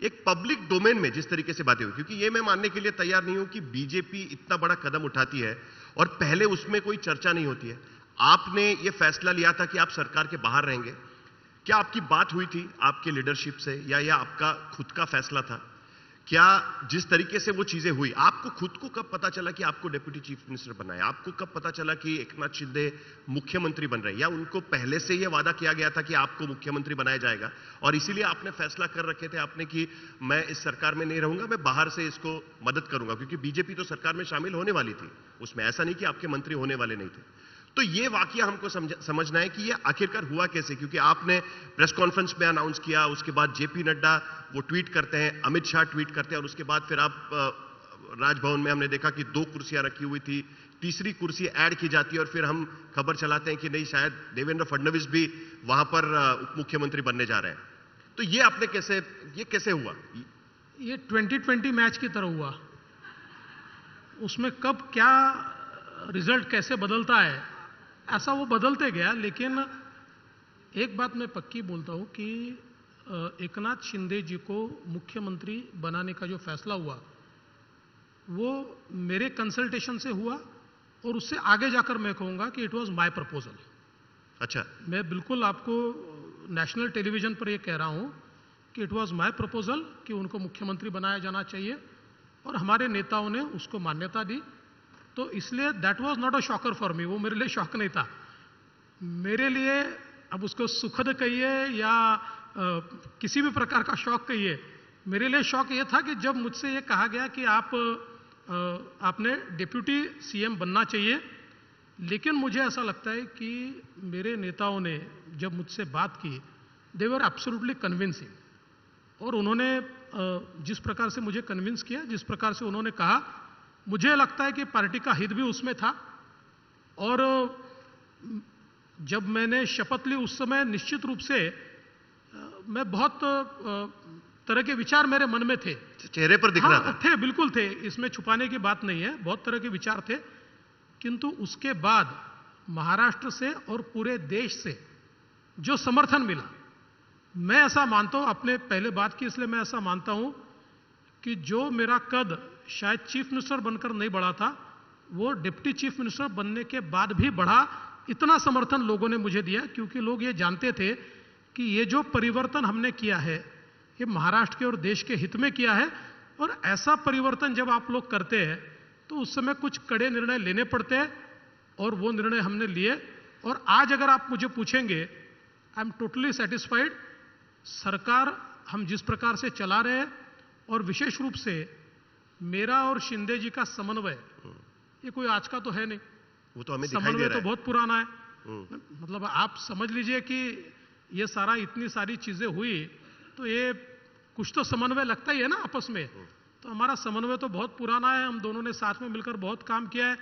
एक public domain में जिस तरीके से बातें हुई, क्योंकि ये मैं मानने के लिए तैयार नहीं हूं कि बीजेपी इतना बड़ा कदम उठाती है और पहले उसमें कोई चर्चा नहीं होती है। आपने ये फैसला लिया था कि आप सरकार के बाहर रहेंगे, क्या आपकी बात हुई थी आपके लीडरशिप से, या आपका खुद का फैसला था? क्या जिस तरीके से वो चीजें हुई, आपको खुद को कब पता चला कि आपको डिप्टी चीफ मिनिस्टर बनना है? आपको कब पता चला कि एकनाथ शिंदे मुख्यमंत्री बन रहे हैं? या उनको पहले से यह वादा किया गया था कि आपको मुख्यमंत्री बनाया जाएगा और इसीलिए आपने फैसला कर रखे थे आपने कि मैं इस सरकार में नहीं रहूंगा, मैं बाहर से इसको मदद करूंगा, क्योंकि बीजेपी तो सरकार में शामिल होने वाली थी, उसमें ऐसा नहीं कि आपके मंत्री होने वाले नहीं थे। तो ये वाकया हमको समझना है कि ये आखिरकार हुआ कैसे, क्योंकि आपने प्रेस कॉन्फ्रेंस में अनाउंस किया, उसके बाद जेपी नड्डा वो ट्वीट करते हैं, अमित शाह ट्वीट करते हैं, और उसके बाद फिर आप राजभवन में हमने देखा कि 2 कुर्सियां रखी हुई थी, तीसरी कुर्सी ऐड की जाती है और फिर हम खबर चलाते हैं कि नहीं, शायद देवेंद्र फडणवीस भी वहां पर उप मुख्यमंत्री बनने जा रहे हैं। तो ये आपने कैसे हुआ? ये 2020 मैच की तरह हुआ, उसमें कब क्या रिजल्ट कैसे बदलता है, ऐसा वो बदलते गया। लेकिन एक बात मैं पक्की बोलता हूं कि एकनाथ शिंदे जी को मुख्यमंत्री बनाने का जो फैसला हुआ वो मेरे कंसल्टेशन से हुआ, और उससे आगे जाकर मैं कहूंगा कि इट वाज माय प्रपोजल। अच्छा, मैं बिल्कुल आपको नेशनल टेलीविजन पर ये कह रहा हूं कि इट वाज माय प्रपोजल कि उनको मुख्यमंत्री बनाया जाना चाहिए, और हमारे नेताओं ने उसको मान्यता दी। तो इसलिए that was not a shocker for me, वो मेरे लिए शॉक नहीं था। मेरे लिए, अब उसको सुखद कहिए या किसी भी प्रकार का शौक कहिए, मेरे लिए शौक ये था कि जब मुझसे ये कहा गया कि आपने डिप्यूटी सीएम बनना चाहिए। लेकिन मुझे ऐसा लगता है कि मेरे नेताओं ने जब मुझसे बात की, दे वर एब्सोल्युटली कन्विंसिंग, और उन्होंने जिस प्रकार से मुझे कन्विंस किया, जिस प्रकार से उन्होंने कहा, मुझे लगता है कि पार्टी का हित भी उसमें था। और जब मैंने शपथ ली उस समय निश्चित रूप से मैं बहुत तरह के विचार मेरे मन में थे, चेहरे पर दिख रहा था। थे, बिल्कुल थे, इसमें छुपाने की बात नहीं है, बहुत तरह के विचार थे। किंतु उसके बाद महाराष्ट्र से और पूरे देश से जो समर्थन मिला, मैं ऐसा मानता हूं, आपने पहले बात की इसलिए मैं ऐसा मानता हूं कि जो मेरा कद शायद चीफ मिनिस्टर बनकर नहीं बढ़ा था, वो डिप्टी चीफ मिनिस्टर बनने के बाद भी बढ़ा। इतना समर्थन लोगों ने मुझे दिया, क्योंकि लोग ये जानते थे कि ये जो परिवर्तन हमने किया है ये महाराष्ट्र के और देश के हित में किया है। और ऐसा परिवर्तन जब आप लोग करते हैं तो उस समय कुछ कड़े निर्णय लेने पड़ते हैं, और वो निर्णय हमने लिए। और आज अगर आप मुझे पूछेंगे, आई एम टोटली सेटिस्फाइड। सरकार हम जिस प्रकार से चला रहे हैं, और विशेष रूप से मेरा और शिंदे जी का समन्वय, ये कोई आज का तो है नहीं, वो तो हमें दिखाई दे समन्वय रहा तो है। बहुत पुराना है। मतलब आप समझ लीजिए कि ये सारा इतनी सारी चीजें हुई तो ये कुछ तो समन्वय लगता ही है ना आपस में। तो हमारा समन्वय तो बहुत पुराना है, हम दोनों ने साथ में मिलकर बहुत काम किया है,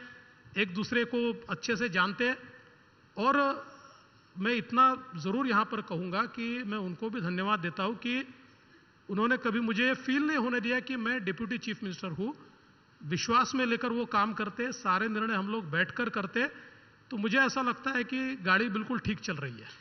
एक दूसरे को अच्छे से जानते हैं। और मैं इतना जरूर यहां पर कहूंगा कि मैं उनको भी धन्यवाद देता हूं कि उन्होंने कभी मुझे फील नहीं होने दिया कि मैं डिप्यूटी चीफ मिनिस्टर हूं। विश्वास में लेकर वो काम करते, सारे निर्णय हम लोग बैठकर करते। तो मुझे ऐसा लगता है कि गाड़ी बिल्कुल ठीक चल रही है।